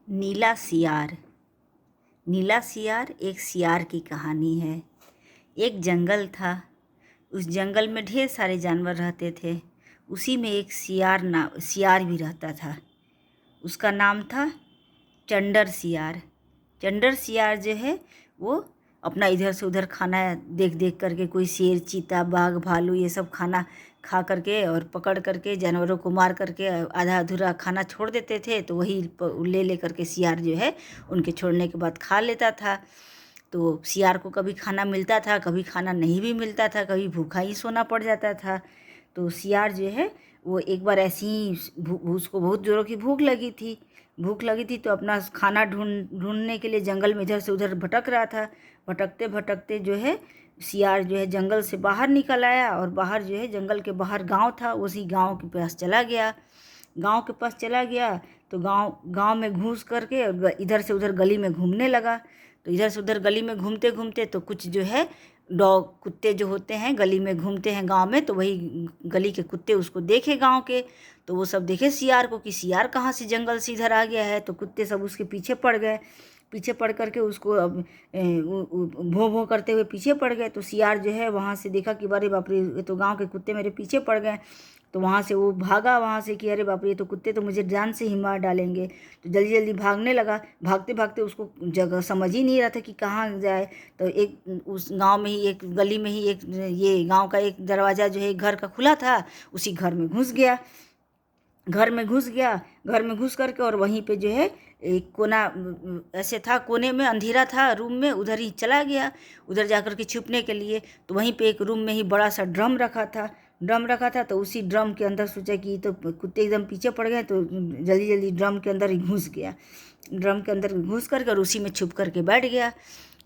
नीला सियार। नीला सियार एक सियार की कहानी है। एक जंगल था। उस जंगल में ढेर सारे जानवर रहते थे। उसी में एक सियार भी रहता था। उसका नाम था चंडर सियार। चंडर सियार जो है वो अपना इधर से उधर खाना देख देख करके, कोई शेर, चीता, बाघ, भालू ये सब खाना खा करके और पकड़ करके जानवरों को मार करके आधा अधूरा खाना छोड़ देते थे, तो वही ले ले करके सियार जो है उनके छोड़ने के बाद खा लेता था। तो सियार को कभी खाना मिलता था, कभी खाना नहीं भी मिलता था, कभी भूखा ही सोना पड़ जाता था। तो सियार जो है वो एक बार ऐसी ही उसको बहुत ज़ोरों की भूख लगी थी तो अपना खाना ढूंढने के लिए जंगल में इधर से उधर भटक रहा था। भटकते भटकते जो है सियार जो है जंगल से बाहर निकल आया, और बाहर जो है जंगल के बाहर गांव था, उसी गांव के पास चला गया। गांव के पास चला गया तो गांव में घुस करके इधर से उधर गली में घूमने लगा। तो इधर से उधर गली में घूमते घूमते तो कुछ जो है डॉग, कुत्ते जो होते हैं गली में घूमते हैं गांव में, तो वही गली के कुत्ते उसको देखे गांव के। तो वो सब देखे सियार को कि सियार कहाँ से जंगल से इधर आ गया है। तो कुत्ते सब उसके पीछे पड़ गए। पीछे पड़ करके उसको अब भों भों करते हुए पीछे पड़ गए। तो सियार जो है वहाँ से देखा कि अरे बाप रे, ये तो गांव के कुत्ते मेरे पीछे पड़ गए। तो वहाँ से वो भागा वहाँ से कि अरे बाप रे, ये तो कुत्ते तो मुझे जान से ही मार डालेंगे। तो जल्दी जल्दी भागने लगा। भागते भागते उसको जगह समझ ही नहीं रहा था कि कहाँ जाए। तो एक उस गांव में ही, एक गली में ही, एक ये गांव का एक दरवाज़ा जो है घर का खुला था, उसी घर में घुस गया। घर में घुस करके और वहीं पे जो है एक कोना ऐसे था, कोने में अंधेरा था रूम में, उधर ही चला गया, उधर जा कर के छुपने के लिए। तो वहीं पे एक रूम में ही बड़ा सा ड्रम रखा था। तो उसी ड्रम के अंदर सोचा कि तो कुत्ते एकदम पीछे पड़ गए, तो जल्दी जल्दी ड्रम के अंदर ही घुस गया। ड्रम के अंदर घुस करके और उसी में छुप करके बैठ गया।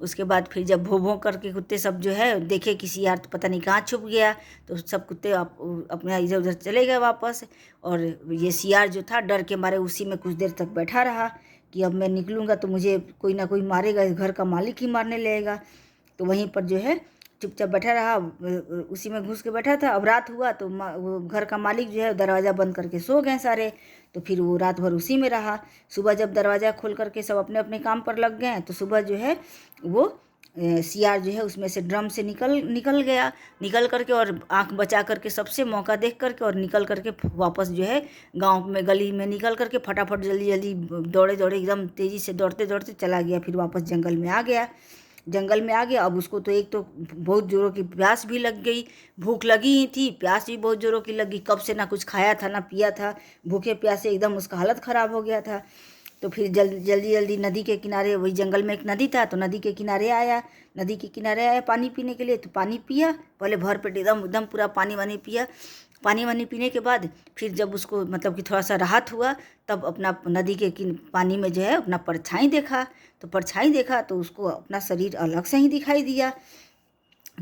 उसके बाद फिर जब भों भों करके कुत्ते सब जो है देखे कि सियार तो पता नहीं कहाँ छुप गया, तो सब कुत्ते अपने इधर उधर चले गए वापस। और ये सियार जो था डर के मारे उसी में कुछ देर तक बैठा रहा कि अब मैं निकलूँगा तो मुझे कोई ना कोई मारेगा, इस घर का मालिक ही मारने लगेगा। तो वहीं पर जो है चुपचाप बैठा रहा, उसी में घुस के बैठा था। अब रात हुआ तो वो घर का मालिक जो है दरवाज़ा बंद करके सो गए सारे। तो फिर वो रात भर उसी में रहा। सुबह जब दरवाज़ा खोल करके सब अपने अपने काम पर लग गए, तो सुबह जो है वो सियार जो है उसमें से ड्रम से निकल गया। निकल करके और आंख बचा करके सबसे मौका देख करके और निकल करके वापस जो है गांव में गली में निकल करके फटाफट जल्दी जल्दी दौड़े दौड़े एकदम तेज़ी से दौड़ते दौड़ते चला गया। फिर वापस जंगल में आ गया। अब उसको तो एक तो बहुत ज़ोरों की प्यास भी लग गई, भूख लगी ही थी, प्यास भी बहुत ज़ोरों की लगी। कब से ना कुछ खाया था ना पिया था, भूखे प्यासे एकदम उसका हालत ख़राब हो गया था। तो फिर जल्दी जल्दी नदी के किनारे, वही जंगल में एक नदी था, तो नदी के किनारे आया। पानी पीने के लिए। तो पानी पिया, पहले भर पेट एकदम एकदम पूरा पानी वानी पिया। पानी वानी पीने के बाद फिर जब उसको मतलब कि थोड़ा सा राहत हुआ, तब अपना नदी के पानी में जो है अपना परछाई देखा। तो परछाई देखा तो उसको अपना शरीर अलग से ही दिखाई दिया।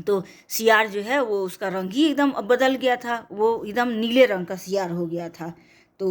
तो सियार जो है वो उसका रंग ही एकदम बदल गया था, वो एकदम नीले रंग का सियार हो गया था। तो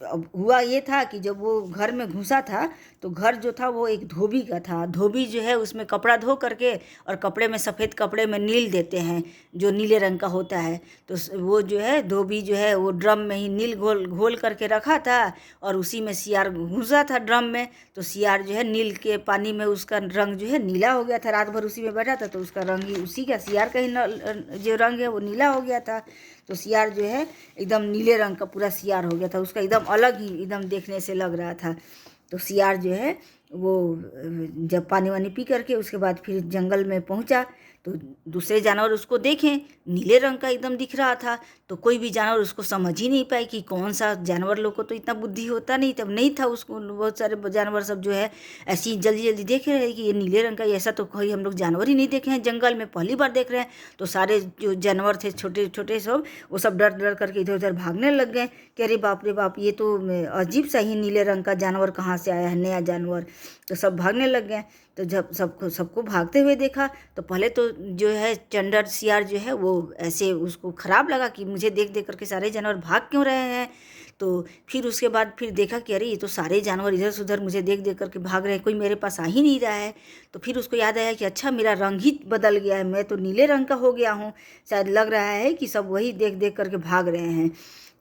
अब हुआ ये था कि जब वो घर में घुसा था तो घर जो था वो एक धोबी का था। धोबी जो है उसमें कपड़ा धो करके और कपड़े में, सफ़ेद कपड़े में नील देते हैं जो नीले रंग का होता है। तो वो जो है धोबी जो है वो ड्रम में ही नील घोल घोल करके रखा था, और उसी में सियार घुसा था ड्रम में। तो सियार जो है नील के पानी में उसका रंग जो है नीला हो गया था। रात भर उसी में बैठा था तो उसका रंग ही उसी का, सियार का ही जो रंग है वो नीला हो गया था। तो सियार जो है एकदम नीले रंग का पूरा सियार हो गया था, उसका एकदम अलग ही एकदम देखने से लग रहा था। तो सियार जो है वो जब पानी वानी पी करके उसके बाद फिर जंगल में पहुंचा, तो दूसरे जानवर उसको देखें, नीले रंग का एकदम दिख रहा था। तो कोई भी जानवर उसको समझ ही नहीं पाए कि कौन सा जानवर। लोग को तो इतना बुद्धि होता नहीं, तब नहीं था उसको। बहुत सारे जानवर सब जो है ऐसे ही जल्दी जल्दी देख रहे हैं कि ये नीले रंग का, ऐसा तो कोई हम लोग जानवर ही नहीं देखे हैं जंगल में, पहली बार देख रहे हैं। तो सारे जो जानवर थे छोटे छोटे सब, वो सब डर डर करके इधर उधर भागने लग गए कि अरे बाप रे बाप, ये तो अजीब सा ही नीले रंग का जानवर कहाँ से आया है, नया जानवर। तो सब भागने लग गए। तो जब सबको भागते हुए देखा तो पहले तो जो है चंडर सियार जो है वो ऐसे उसको ख़राब लगा कि मुझे देख देख करके सारे जानवर भाग क्यों रहे हैं। तो फिर उसके बाद फिर देखा कि अरे ये तो सारे जानवर इधर से उधर मुझे देख देख करके भाग रहे हैं, कोई मेरे पास आ ही नहीं रहा है। तो फिर उसको याद आया कि अच्छा, मेरा रंग ही बदल गया है, मैं तो नीले रंग का हो गया हूँ, शायद लग रहा है कि सब वही देख देख करके भाग रहे हैं।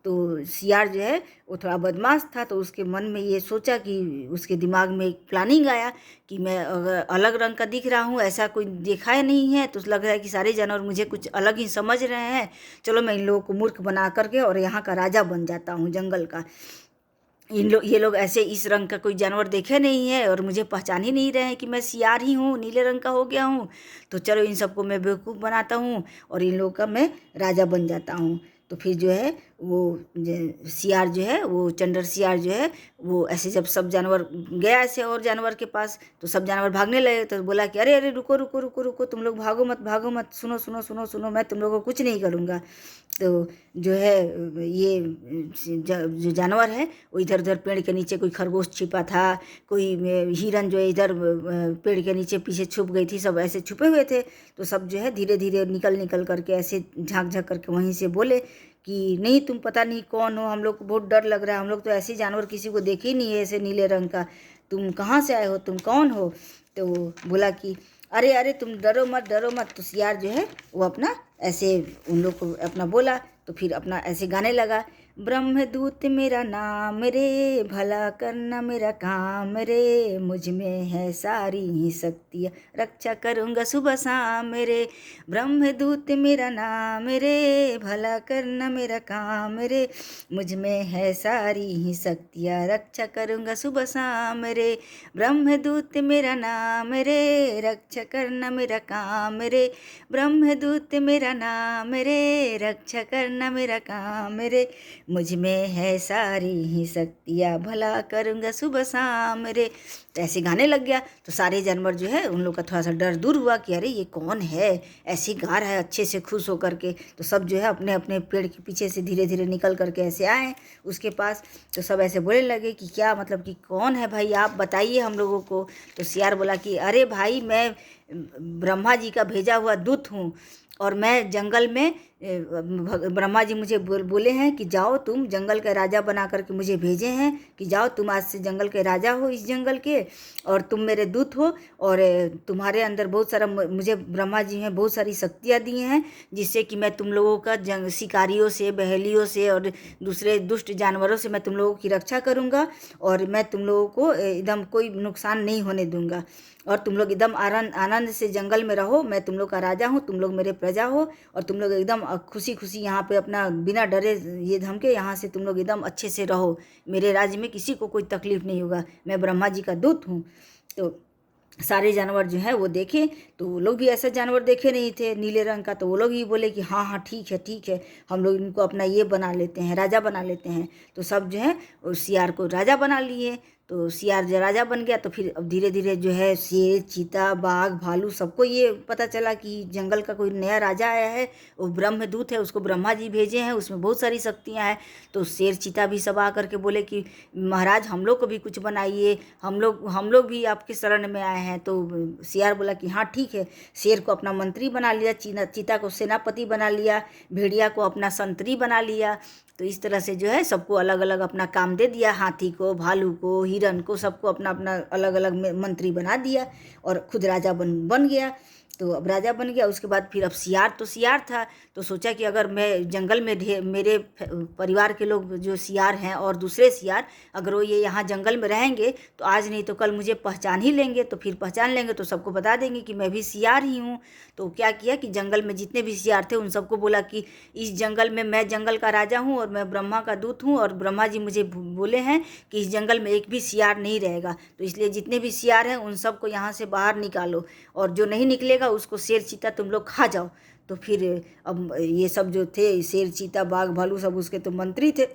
तो सियार जो है वो थोड़ा बदमाश था, तो उसके मन में ये सोचा कि उसके दिमाग में एक प्लानिंग आया कि मैं अगर अलग रंग का दिख रहा हूँ, ऐसा कोई देखा ही नहीं है, तो लग रहा है कि सारे जानवर मुझे कुछ अलग ही समझ रहे हैं, चलो मैं इन लोगों को मूर्ख बना करके और यहाँ का राजा बन जाता हूँ जंगल का। ये लोग ऐसे इस रंग का कोई जानवर देखे नहीं है और मुझे पहचान ही नहीं रहे हैं कि मैं सियार ही हूँ, नीले रंग का हो गया हूँ, तो चलो इन सबको मैं बेवकूफ़ बनाता हूँ और इन लोगों का मैं राजा बन जाता हूँ। तो फिर जो है वो सियार जो है, वो चंडर सियार जो है, वो ऐसे जब सब जानवर गया ऐसे और जानवर के पास, तो सब जानवर भागने लगे, तो बोला कि अरे अरे रुको रुको रुको रुको, तुम लोग भागो मत भागो मत, सुनो सुनो सुनो सुनो, मैं तुम लोगों को कुछ नहीं करूँगा। तो जो है ये जो जानवर है वो इधर उधर पेड़ के नीचे, कोई खरगोश छिपा था, कोई हिरन जो है इधर पेड़ के नीचे पीछे छुप गई थी, सब ऐसे छुपे हुए थे। तो सब जो है धीरे धीरे निकल निकल करके ऐसे झाँक झाँक करके वहीं से बोले कि नहीं तुम पता नहीं कौन हो, हम लोग को बहुत डर लग रहा है, हम लोग तो ऐसे जानवर किसी को देखे ही नहीं है ऐसे नीले रंग का, तुम कहाँ से आए हो, तुम कौन हो। तो बोला कि अरे अरे तुम डरो मत डरो मत। तो सियार जो है वो अपना ऐसे उन लोग को अपना बोला, तो फिर अपना ऐसे गाने लगा, ब्रह्मदूत मेरा नाम रे, भला करना मेरा काम रे, मुझ में है सारी ही शक्तियाँ, रक्षा करूँगा सुबह शाम रे, ब्रह्मदूत मेरा नाम रे, भला करना मेरा काम रे, मुझ में है सारी ही शक्तियाँ, रक्षा करूँगा सुबह शाम रे, ब्रह्मदूत मेरा नाम रे, रक्षा करना मेरा काम रे, ब्रह्मदूत मेरा नाम रे, रक्षा करना मेरा काम रे, मुझ में है सारी ही शक्तियाँ, भला करूँगा सुबह शाम रे। तो ऐसे गाने लग गया, तो सारे जानवर जो है उन लोग का थोड़ा सा डर दूर हुआ कि अरे ये कौन है, ऐसे गा रहा है अच्छे से खुश होकर के। तो सब जो है अपने अपने पेड़ के पीछे से धीरे धीरे निकल करके ऐसे आए उसके पास। तो सब ऐसे बोलने लगे कि क्या मतलब कि कौन है भाई, आप बताइए हम लोगों को। तो सियार बोला कि अरे भाई मैं ब्रह्मा जी का भेजा हुआ दूत हूँ, और मैं जंगल में ब्रह्मा जी मुझे बोले हैं कि जाओ तुम जंगल के राजा बना करके मुझे भेजे हैं कि जाओ तुम आज से जंगल के राजा हो इस जंगल के, और तुम मेरे दूत हो, और तुम्हारे अंदर बहुत सारा, मुझे ब्रह्मा जी हैं बहुत सारी शक्तियाँ दी हैं जिससे कि मैं तुम लोगों का शिकारियों से, बहेलियों से और दूसरे दुष्ट जानवरों से मैं तुम लोगों की रक्षा करूँगा, और मैं तुम लोगों को एकदम कोई नुकसान नहीं होने दूँगा, और तुम लोग एकदम आनंद से जंगल में रहो, मैं तुम लोग का राजा हूँ, तुम लोग मेरे प्रजा हो, और तुम लोग एकदम खुशी खुशी यहाँ पे अपना बिना डरे ये धमके यहाँ से तुम लोग एकदम अच्छे से रहो, मेरे राज्य में किसी को कोई तकलीफ नहीं होगा, मैं ब्रह्मा जी का दूत हूँ। तो सारे जानवर जो है वो देखे, तो वो लोग भी ऐसा जानवर देखे नहीं थे नीले रंग का, तो वो लोग ही बोले कि हाँ हाँ ठीक है, हम लोग इनको अपना ये बना लेते हैं, राजा बना लेते हैं। तो सब जो है उस सियार को राजा बना लिए। तो सियार जब राजा बन गया, तो फिर अब धीरे धीरे जो है शेर, चीता, बाघ, भालू सबको ये पता चला कि जंगल का कोई नया राजा आया है, वो ब्रह्मदूत है, उसको ब्रह्मा जी भेजे हैं, उसमें बहुत सारी शक्तियाँ हैं। तो शेर, चीता भी सब आ करके बोले कि महाराज हम लोग को भी कुछ बनाइए, हम लोग भी आपके शरण में आए हैं। तो सियार बोला कि हाँ ठीक है, शेर को अपना मंत्री बना लिया, चीता को सेनापति बना लिया, भेड़िया को अपना संतरी बना लिया। तो इस तरह से जो है सबको अलग अलग अपना काम दे दिया, हाथी को, भालू को, हिरन को, सबको अपना अपना अलग अलग मंत्री बना दिया, और खुद राजा बन गया। तो अब राजा बन गया, उसके बाद फिर अब सियार तो सियार था, तो सोचा कि अगर मैं जंगल में मेरे परिवार के लोग जो सियार हैं और दूसरे सियार, अगर वो ये यहाँ जंगल में रहेंगे तो आज नहीं तो कल मुझे पहचान ही लेंगे, तो फिर पहचान लेंगे तो सबको बता देंगे कि मैं भी सियार ही हूँ। तो क्या किया कि जंगल में जितने भी सियार थे उन सबको बोला कि इस जंगल में मैं जंगल का राजा हूँ और मैं ब्रह्मा का दूत हूँ, और ब्रह्मा जी मुझे बोले हैं कि इस जंगल में एक भी सियार नहीं रहेगा, तो इसलिए जितने भी सियार हैं उन सबको यहाँ से बाहर निकालो, और जो नहीं निकलेगा उसको शेर, चीता तुम लोग खा जाओ। तो फिर अब ये सब जो थे शेर, चीता, बाघ, भालू सब उसके तो मंत्री थे,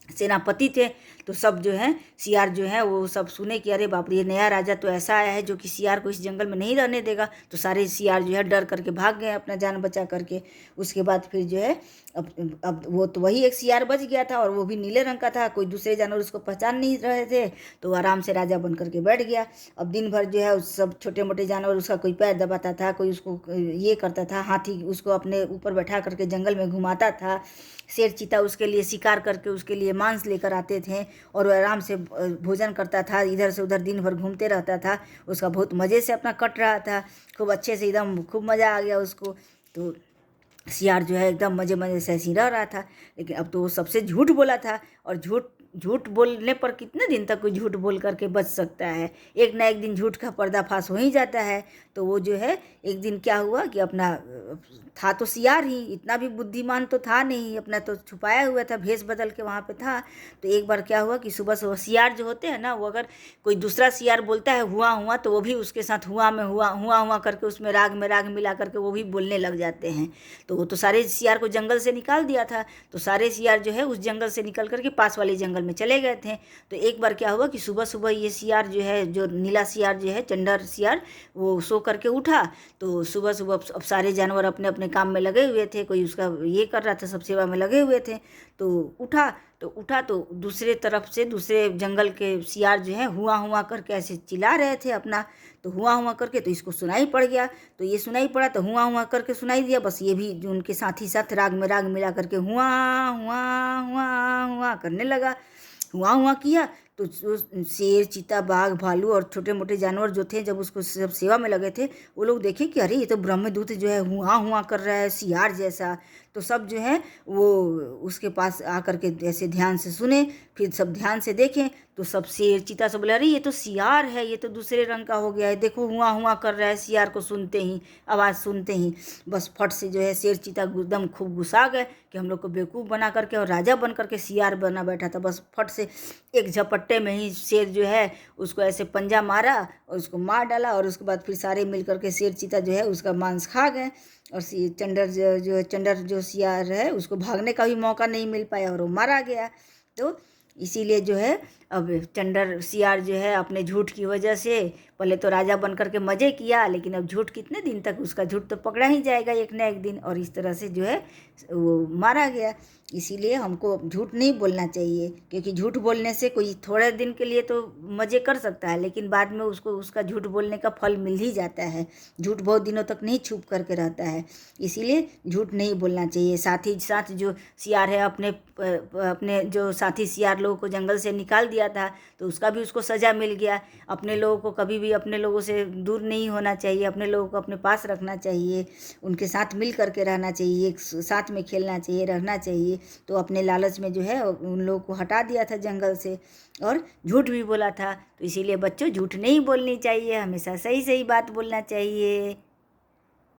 सेनापति थे। तो सब जो है सियार जो है वो सब सुने कि अरे बाप रे, ये नया राजा तो ऐसा आया है जो कि सियार को इस जंगल में नहीं रहने देगा। तो सारे सियार जो है डर करके भाग गए अपना जान बचा करके। उसके बाद फिर जो है अब वो तो वही एक सियार बच गया था, और वो भी नीले रंग का था, कोई दूसरे जानवर उसको पहचान नहीं रहे थे, तो आराम से राजा बन करके बैठ गया। अब दिन भर जो है उस सब छोटे मोटे जानवर उसका कोई पैर दबाता था, कोई उसको ये करता था, हाथी उसको अपने ऊपर बैठा करके जंगल में घुमाता था, शेर, चीता उसके लिए शिकार करके उसके लिए मांस लेकर आते थे, और वो आराम से भोजन करता था, इधर से उधर दिन भर घूमते रहता था, उसका बहुत मज़े से अपना कट रहा था, खूब अच्छे से एकदम खूब मज़ा आ गया उसको। तो सियार जो है एकदम मज़े मज़े से ऐसे ही रह रहा था। लेकिन अब तो वो सबसे झूठ बोला था, और झूठ झूठ बोलने पर कितने दिन तक कोई झूठ बोल करके बच सकता है। एक ना एक दिन झूठ का पर्दाफाश हो ही जाता है। तो वो जो है एक दिन क्या हुआ कि अपना था तो सियार ही, इतना भी बुद्धिमान तो था नहीं, अपना तो छुपाया हुआ था, भेष बदल के वहाँ पे था। तो एक बार क्या हुआ कि सुबह सुबह सियार जो होते हैं ना, वो अगर कोई दूसरा सियार बोलता है हुआ हुआ, तो वो भी उसके साथ हुआ में हुआ हुआ हुआ करके उसमें राग में राग मिला करके वो भी बोलने लग जाते हैं। तो वो तो सारे सियार को जंगल से निकाल दिया था। तो सारे सियार जो है उस जंगल से निकल करके पास वाले जंगल में चले गए थे। तो एक बार क्या हुआ कि सुबह सुबह ये सियार जो है, जो नीला सियार जो है, चंडर सियार, वो सो करके उठा। तो सुबह सुबह अब सारे जानवर अपने अपने काम में लगे हुए थे, कोई उसका ये कर रहा था, सब सेवा में लगे हुए थे। तो उठा तो दूसरे तरफ से दूसरे जंगल के सियार जो है हुआ हुआ करके ऐसे चिल्ला रहे थे अपना। तो हुआ हुआ करके तो इसको सुनाई पड़ गया। तो ये सुनाई पड़ा तो हुआ हुआ करके सुनाई दिया, बस ये भी जो उनके साथ ही साथ राग में राग मिला करके हुआ हुआ हुआ हुआ करने लगा। हुआ हुआ किया तो शेर, चीता, बाघ, भालू और छोटे मोटे जानवर जो थे, जब उसको सब सेवा में लगे थे, वो लोग देखे कि अरे ये तो ब्रह्मदूत जो है हुआ हुआ कर रहा है सियार जैसा। तो सब जो है वो उसके पास आकर के ऐसे ध्यान से सुने, फिर सब ध्यान से देखें तो सब शेर, चीता सब बोले अरे ये तो सियार है, ये तो दूसरे रंग का हो गया है, देखो हुआ हुआ कर रहा है। सियार को सुनते ही, आवाज़ सुनते ही बस फट से जो है शेर, चीता एकदम खूब गुस्सा गए कि हम लोग को बेवकूफ़ बना करके और राजा बन करके सियार बना बैठा था। बस फट से एक झपट्टे में ही शेर जो है उसको ऐसे पंजा मारा और उसको मार डाला। और उसके बाद फिर सारे मिल करके शेर, चीता जो है उसका मांस खा गए। और चंडर जो सियार है उसको भागने का भी मौका नहीं मिल पाया और वो मारा गया। तो इसीलिए जो है अब चंडर सियार जो है अपने झूठ की वजह से पहले तो राजा बन करके मज़े किया, लेकिन अब झूठ कितने दिन तक, उसका झूठ तो पकड़ा ही जाएगा एक ना एक दिन, और इस तरह से जो है वो मारा गया। इसीलिए हमको झूठ नहीं बोलना चाहिए, क्योंकि झूठ बोलने से कोई थोड़े दिन के लिए तो मज़े कर सकता है, लेकिन बाद में उसको उसका झूठ बोलने का फल मिल ही जाता है। झूठ बहुत दिनों तक नहीं छुप करके रहता है, इसीलिए झूठ नहीं बोलना चाहिए। साथ ही साथ जो सियार है अपने जो साथी सियार लोगों को जंगल से निकाल दिया था, तो उसका भी उसको सज़ा मिल गया। अपने लोगों को कभी भी अपने लोगों से दूर नहीं होना चाहिए, अपने लोगों को अपने पास रखना चाहिए, उनके साथ मिल करके रहना चाहिए, एक साथ में खेलना चाहिए, रहना चाहिए। तो अपने लालच में जो है उन लोगों को हटा दिया था जंगल से, और झूठ भी बोला था। तो इसीलिए बच्चों झूठ नहीं बोलनी चाहिए, हमेशा सही सही बात बोलना चाहिए।